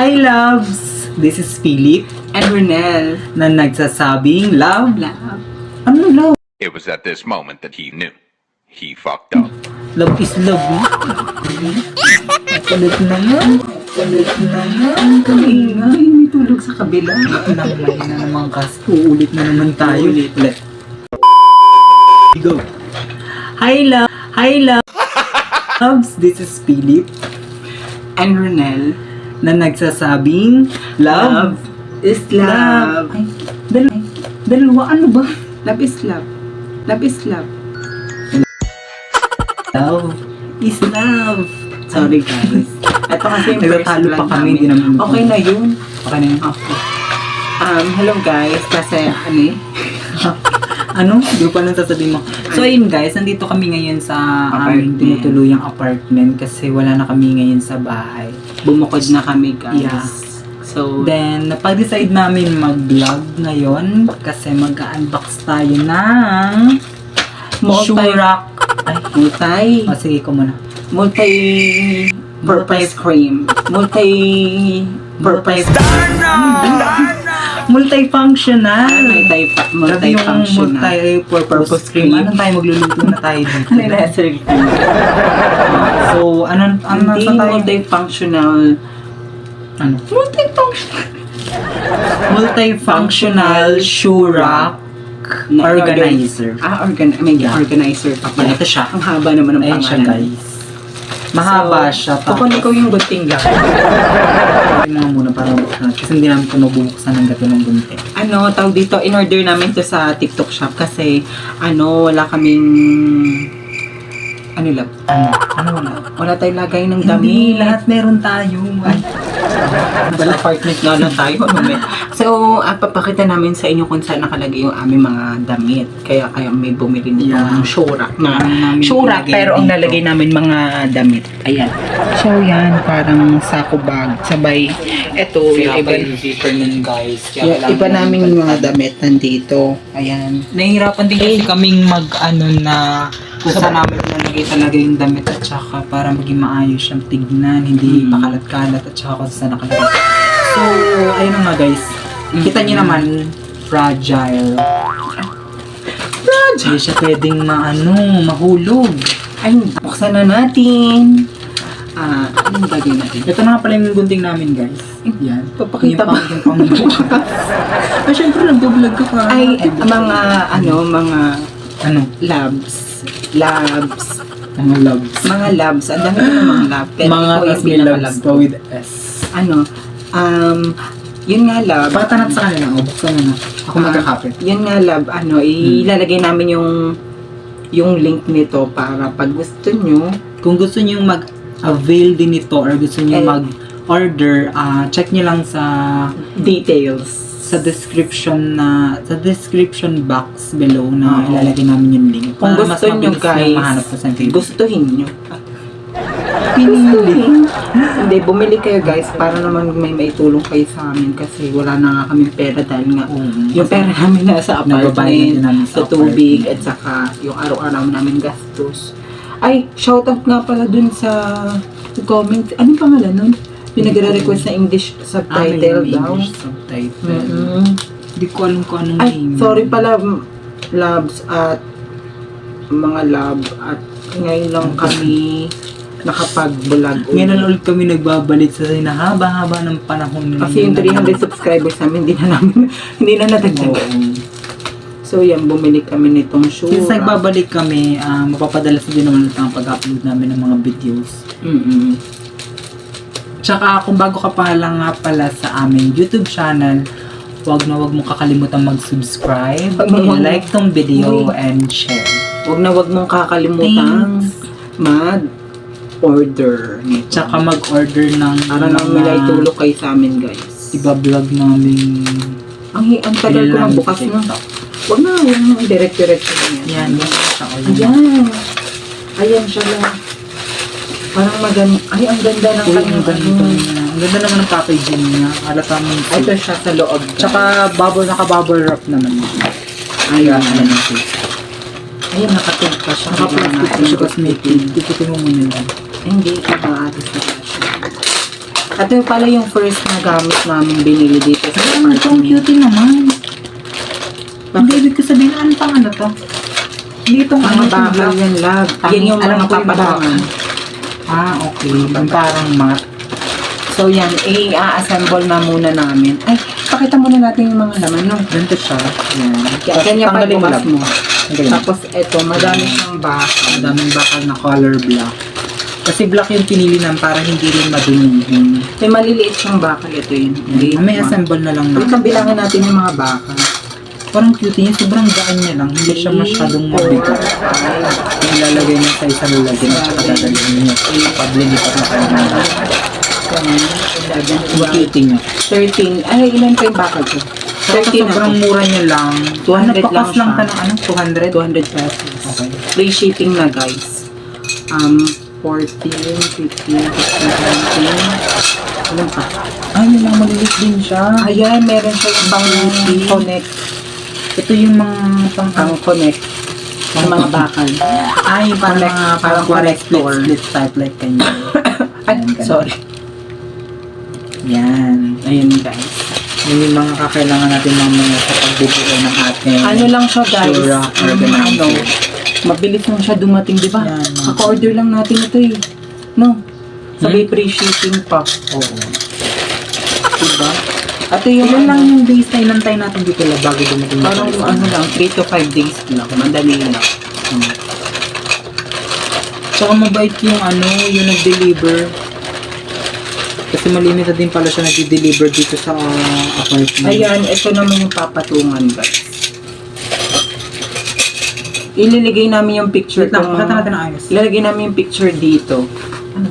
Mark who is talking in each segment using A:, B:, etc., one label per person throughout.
A: Hi loves! This is Philip
B: And Renel.
A: na nagsasabing love.
B: Love.
A: Ano love?
C: It was at this moment that he knew. He fucked up.
A: Love is love. Palit na yan. Palit na yan.
B: Kaingay, may tulog sa kabila.
A: Namay na naman kasi. Uulit na naman tayo. Let's go. Hi love. Hi loves. This is Philip
B: And Renel.
A: na nagsasabing love.
B: is love.
A: Ay, dalawa ano ba?
B: Love is love. Love is love.
A: Love is love.
B: Sorry guys. Ito kasi yung first
A: Nagtatalo
B: vlog
A: pa kami,
B: namin.
A: di namin.
B: Okay na yun.
A: Okay na yun.
B: Okay. Hello guys. Kasi ano eh.
A: Ano? Di ko pa lang sasabihin mo. So ayun guys, nandito kami ngayon sa aming
B: Apartment.
A: tinutuluyang apartment kasi wala na kami ngayon sa bahay.
B: Bumukod na kami guys.
A: Yeah.
B: So,
A: Then, napag-decide namin mag-vlog ngayon kasi mag-unbox tayo ng Shurak. Ay, sige ko muna.
B: multi-purpose cream. Multi-purpose
A: Multifunctional. Grabe yung
B: multi-functional.
A: multi-purpose cream. Ano tayo magluluto na tayo dito?
B: Ano yung nasa
A: So, ano
B: Hindi
A: nasa tayo?
B: multifunctional.
A: Ano? Multifunctional Shurak organizer.
B: Organizer pa pala.
A: Ito siya.
B: Ang haba naman ng
A: Ayan siya
B: pangalan.
A: guys. Mahaba siya.
B: Kukunin ko yung gunting lang.
A: Tingnan mo muna para mabuksan. Kasi hindi namin ito mabubuksan ng gato ng gunti.
B: Tawag dito, in-order namin to sa TikTok shop kasi, wala kaming,
A: Ano wala?
B: wala tayong lagay ng
A: Hindi,
B: damit.
A: lahat meron tayo. Ay,
B: Nasa apartment nga lang tayo. So, papakita namin sa inyo kung saan nakalagay yung aming mga damit. Kaya may bumili nito
A: Yeah.
B: ng Shurak na.
A: Ang namin
B: Shurak,
A: nilagay
B: pero ang
A: dito.
B: nalagay namin mga damit. Ayan. So, yan. Parang sako bag. Sabay, eto, yung iba,
A: zipper nun guys.
B: iba namin mga damit nandito. Ayan.
A: Nahihirapan din kasi kaming na kung saan namin nalagay talaga yung damit at saka para maging maayos siyang tignan, hindi pakalat-kalat at saka kung saan nakalagay. So, ayun na nga guys. Kita niyo naman, fragile. Hindi siya pwedeng mahulog.
B: Ay, buksan na natin. Anong gagawin natin?
A: Ito na nga pala yung gunting namin guys. Yan.
B: Papakita ba?
A: Yung pang Ay, syempre nag-vlog ka pa.
B: Ay, mga
A: Ano?
B: labs.
A: Mga loves.
B: Mga labs. Ang dami ko ng mga lab. Pero
A: Mga
B: ito
A: tas
B: yung
A: may
B: pinaka-lab
A: loves
B: ko.
A: pa with S.
B: Yun nga lab.
A: Pakita natin sa kanila. O, buksan mo na. Ako magkakapit.
B: Yun nga lab. Ilalagay namin yung link nito para pag gusto nyo,
A: Kung gusto niyo mag-avail din ito or gusto niyo mag-order, check niyo lang sa
B: details.
A: description box below na ilalagay namin yung link.
B: Kung
A: Para mas
B: gusto nyo
A: mabilis
B: guys,
A: niyong mahanap po sa Facebook.
B: gustuhin nyo.
A: Pinili.
B: Hindi, bumili kayo guys para naman may maitulong kayo sa amin kasi wala na nga kaming pera dahil nga yung pera namin nasa
A: Nagbabayad
B: apartment,
A: din namin
B: sa
A: sa
B: tubig at saka yung araw-araw namin gastos. Ay, shoutout nga pala dun sa comment. Anong pangalan nun? Yung nagre-request na English subtitle
A: may
B: daw.
A: English subtitle.
B: Mm-mm.
A: Hindi ko alam kung anong
B: Ay,
A: name.
B: sorry pala labs at mga lab at ngayon lang kami nakapag-vlog
A: Ngayon na ulit kami nagbabalik sa haba-haba ng panahon.
B: kasi yung 300 subscribers namin hindi na natagdagan. So yan, bumili kami nitong Shurak.
A: Since nagbabalik kami, mapapadalas din naman ulit ang pag-upload namin ng mga videos. Tsaka kung bago ka pa lang nga pala sa aming YouTube channel, wag mong kakalimutan mag-subscribe, like tong video, and share.
B: Huwag mong kakalimutan mag-order nito.
A: Tsaka mag-order ng
B: Para nang may tulog kayo sa amin guys.
A: iba-vlog namin.
B: Ang tagal ko ng bukas na. Huwag na, direct-direct
A: Yan, yan siya.
B: Ayan siya lang. Parang maganda. Ay, ang ganda ng kanyang
A: Ang ganda naman ng packaging niya. Halata mo yung
B: Ito siya sa loob.
A: Tsaka naka-bubble wrap naman.
B: Ayan.
A: Ayun, nakatape pa siya.
B: Naka-plastic
A: Naka-plastic pa siya. Tapos may tape. Tikutin mo muna lang.
B: Hindi, ito ate sa siya. Ito yung pala yung first na gamit namin binili dito sa
A: Ang itong
B: apartment.
A: cutie naman. Hindi, ibig ko sabihin, ano pang ano to? Hindi itong
B: Mga
A: ano,
B: bakal yan, love. Yan yung
A: alam
B: mga
A: ko yung
B: papatungan.
A: Ah, okay. Yung parang mat.
B: So yan, i-assemble na muna namin. Ay, pakita muna natin yung mga laman, no?
A: Ganito siya. Yan.
B: Yan, ganyan pa
A: Tanggalin mo
B: bukas
A: lang.
B: mo.
A: Ganyan.
B: Tapos ito, madami siyang bakal.
A: Ang daming bakal na color black. Kasi black yung pinili namin para hindi rin madumihin.
B: May maliliit siyang bakal. Ito yun.
A: May assemble na lang
B: Wait lang, bilangin natin yung mga bakal.
A: Parang cutie niya, sobrang gaan niya lang. Hindi siya masyadong mabigat. Ilalagay niya sa isang lalagyan at padadalhin niya. Paglilipat na kayo na. Yung cutie niya.
B: 13. Ay, ilan pa yung bakal ko?
A: Saka
B: 13 na
A: sobrang
B: to.
A: mura niya lang.
B: 200
A: Nagpapas
B: lang
A: lang
B: siya.
A: ka ng ano? 200?
B: 200 pesos.
A: Okay.
B: Free shipping na, guys. 14, 15, 16, 17. Ano pa?
A: Ay, yun lang, malilit din siya.
B: Ayan, meron siya yung pang connect.
A: Ito yung mga
B: Pang connect. Sa mga bakal.
A: Ay, parang
B: Connect,
A: mga
B: parang
A: connector.
B: connector.
A: Split type like kanya.
B: Ay, sorry.
A: Yan.
B: Ayun, guys.
A: Yun yung mga kakailangan natin mamaya sa pagbubuo ng ating
B: Ano lang siya, guys.
A: Sura organizer.
B: Mabilis lang siya dumating, di ba?
A: Yan.
B: Kaka-order lang natin ito eh. No? Sabay free shipping pa.
A: Oo.
B: Diba? At yung
A: Ilan lang yung days na inantay natin dito lang bago dumating na
B: parang
A: tayo.
B: ano lang, 3 to 5 days lang. Madali lang.
A: Tsaka mabait yung ano, yung nag-deliver. Kasi malimited din pala siya nag-deliver dito sa apartment.
B: Ayan, ito naman yung papatungan, guys. Ililigay namin yung picture.
A: Wait lang,
B: kung-
A: pakita natin ang ayos.
B: Ilalagay namin yung picture dito.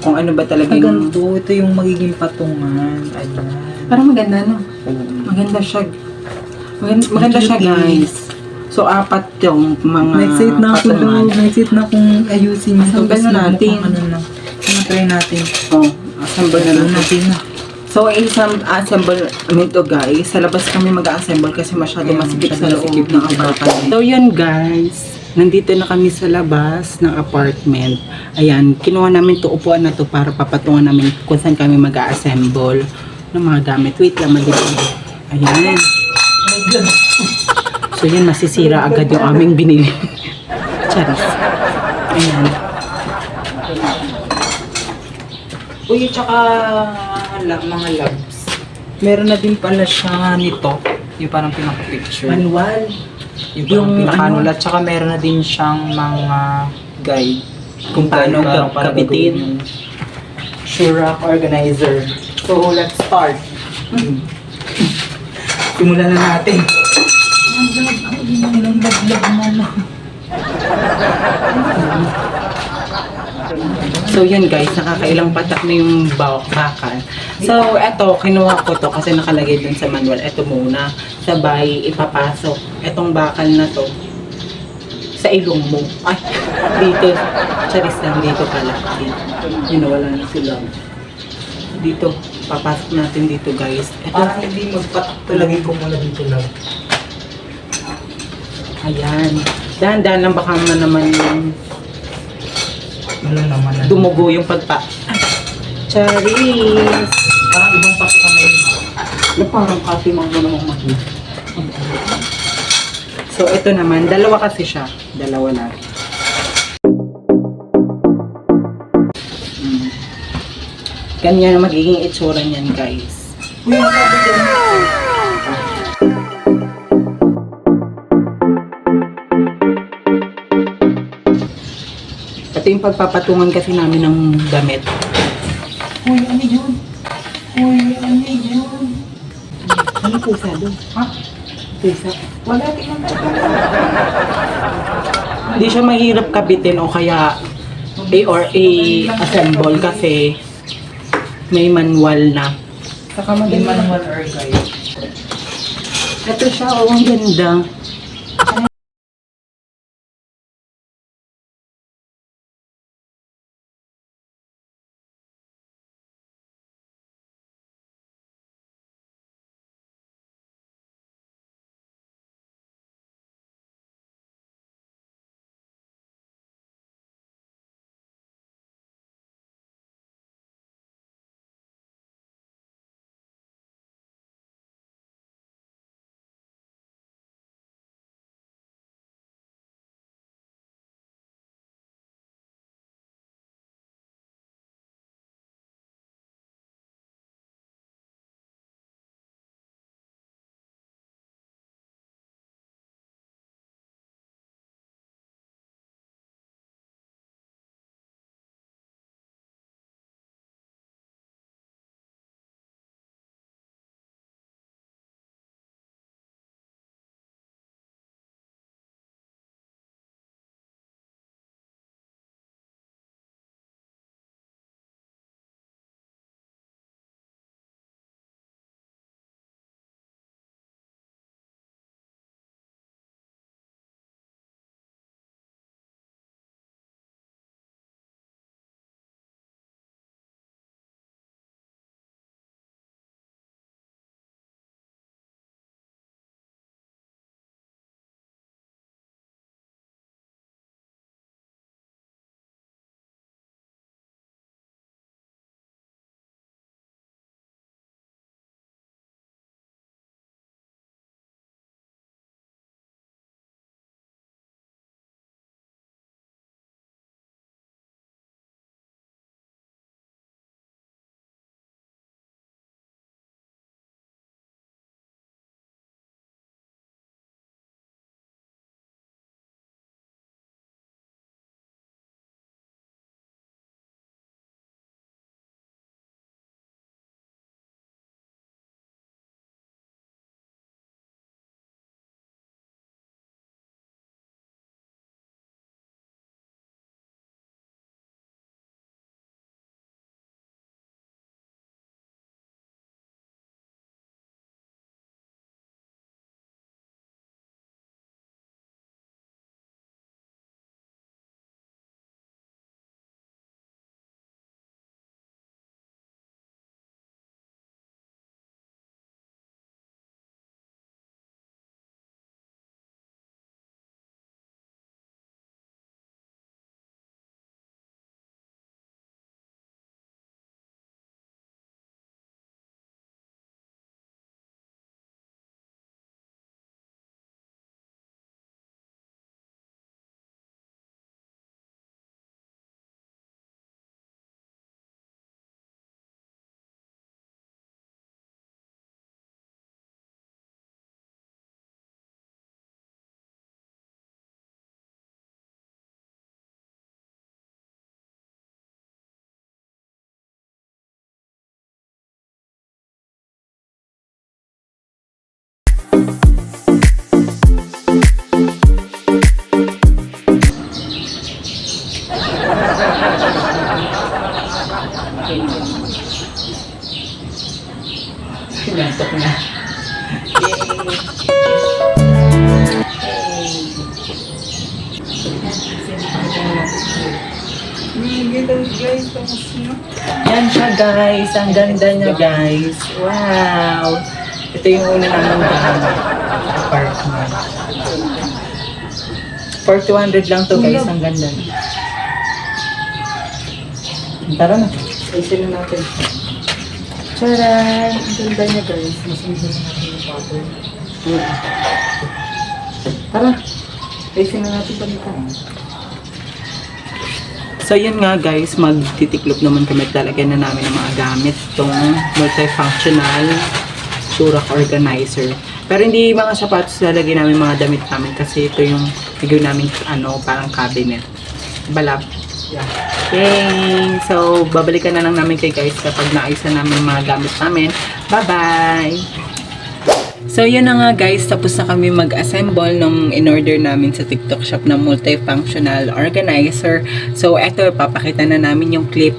B: Kung ano ba talaga
A: Ay,
B: yung...
A: ganito. Ito yung magiging patungan. Ayan.
B: Parang maganda, no?
A: Oo.
B: Maganda siya. Maganda siya,
A: Cute.
B: guys. So, apat yung mga
A: Na-excite na ako
B: patungan.
A: daw. Na-excite na akong ayusin.
B: Assemble
A: Tapos
B: na
A: yung
B: natin.
A: mukhang Ano na. Try natin.
B: Oh, assemble na
A: Assemble
B: natin.
A: natin na.
B: So, assemble nito, guys. Sa labas kami mag-assemble kasi masyado
A: Kaya
B: masikip sa
A: masyado
B: loob
A: masikip
B: ng
A: dito.
B: apartment. So, yun, guys. Nandito na kami sa labas ng apartment. Ayan, kinuha namin to upuan na to para papatungan namin kung saan kami mag-assemble ng mga gamit. Wait lang, madilim. Ayan. So, yun, masisira agad yung aming binili. Charis. Ayan.
A: Uy, tsaka mga loves. Meron na din pala siya nito. Yung parang pinaka-picture.
B: Manual.
A: Yung
B: ano?
A: pinaka tsaka meron na din siyang mga guide.
B: Kung paano gabitin.
A: gagawin yung Shura organizer. So, let's start. Simulan na natin. Ilang laglag na lang.
B: So yun guys, nakakailang patak na yung bakal. So eto, kinuha ko to kasi nakalagay dun sa manual. Eto muna, sabay ipapasok. Etong bakal na to sa ilong mo. Ay, dito. Charis lang, dito pala. Dito. Wala na sila. Dito, papasok natin dito guys. Eto,
A: Para hindi magpatak talagay ko muna dito lang.
B: ayan. Dahan-dahan lang baka naman
A: Wala naman na.
B: dumugo yung pagpa. Charis!
A: Parang ibang pasok kami.
B: Na parang kasi mga namang mahal. So, ito naman. Dalawa kasi siya. Dalawa na. Ganyan ang magiging itsura niyan, guys.
A: Uy, nakabi dyan.
B: Ito yung pagpapatungan kasi namin ng damit.
A: Uy, ano yun? Uy, ano yun?
B: Ano pusa doon?
A: Ha?
B: Pusa.
A: Wala, tingnan tayo.
B: Hindi siya mahirap kabitin o kaya assemble kasi may manual na.
A: Saka madali manual or guide.
B: Ito siya, oh, ang ganda. Yan siya guys, ang ganda niya guys. Wow! Ito yung una naman gamit. Apartment. For 200 lang to guys, ang ganda niya. Tara na, ayusin na natin. Tcharan! Ang ganda niya guys. Masinsin na natin yung bottle. Tara, ayusin na natin palitan. So yun nga guys, magtitiklop naman kami, lalagyan na namin ng mga gamit itong multifunctional Shurak organizer. Pero hindi mga sapatos lalagyan namin, mga damit namin kasi ito yung lagyan namin parang cabinet. Balap. Yeah. Okay. So babalikan na lang namin kay guys kapag naayos na namin mga gamit namin. Bye-bye! So yun na nga guys, tapos na kami mag-assemble nung in-order namin sa TikTok shop na multifunctional organizer. So eto, papakita na namin yung clip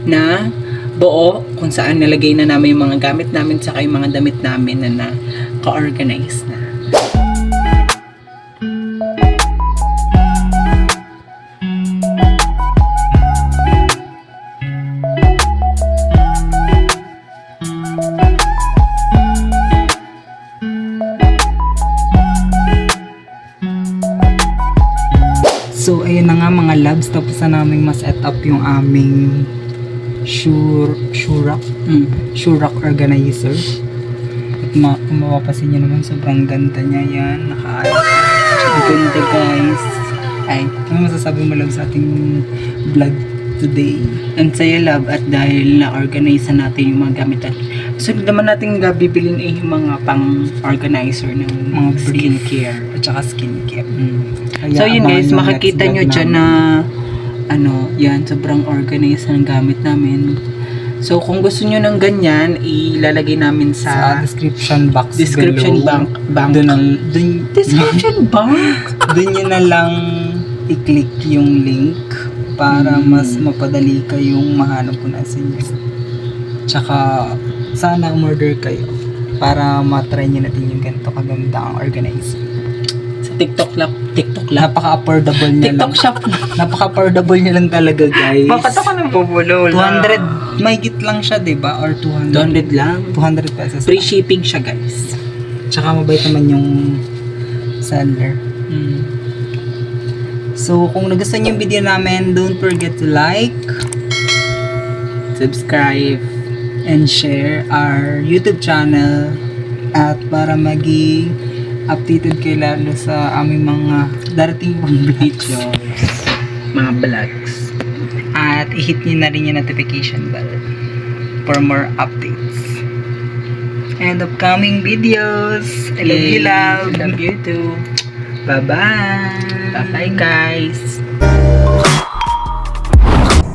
B: na buo kung saan nalagay na namin yung mga gamit namin saka yung mga damit namin na naka-organize na.
A: So, ayun na nga mga labs, tapos na namin ma-set up yung aming Shurak organizer. At kung mapapasin nyo naman, sobrang ganda niya yan. Nakaayos. Ang ganda guys. Ay, ano masasabi mo lang sa ating vlog today?
B: And sa'yo love, at dahil na-organize na natin yung mga gamit at so naman natin bibilin yung mga pang-organizer ng mga skincare.
A: At saka skincare. Kaya
B: So yun
A: abangan
B: guys,
A: yung
B: makikita
A: next
B: nyo
A: vlog
B: dyan
A: namin.
B: na yan, sobrang organized ng gamit namin. So kung gusto nyo ng ganyan, ilalagay namin
A: sa
B: sa
A: description box
B: description
A: below.
B: bank. Description bank?
A: Doon nyo na lang i-click yung link para mas mapadali kayong mahanap kung nasa inyo. Tsaka sana umorder kayo para matry nyo natin yung ganito kaganda ang organizer.
B: Sa TikTok lang.
A: Napaka-affordable niya
B: TikTok
A: lang.
B: shop.
A: Napaka-affordable niya lang talaga guys.
B: Bakit ako nang bubulol?
A: 200, mahigit lang siya, diba? Or 200.
B: 200 lang.
A: 200 pesos.
B: Free shipping siya guys.
A: Tsaka mabait naman yung seller. So, kung nagustuhan niyo yung video namin, don't forget to like,
B: Subscribe.
A: and share our YouTube channel. At para maging updated kayo lalo sa aming mga darating pang vlogs.
B: Mga vlogs.
A: At i-hit niyo na rin yung notification bell for more updates. And upcoming videos. I love you, love.
B: Love you too.
A: Bye-bye.
B: Bye-bye guys.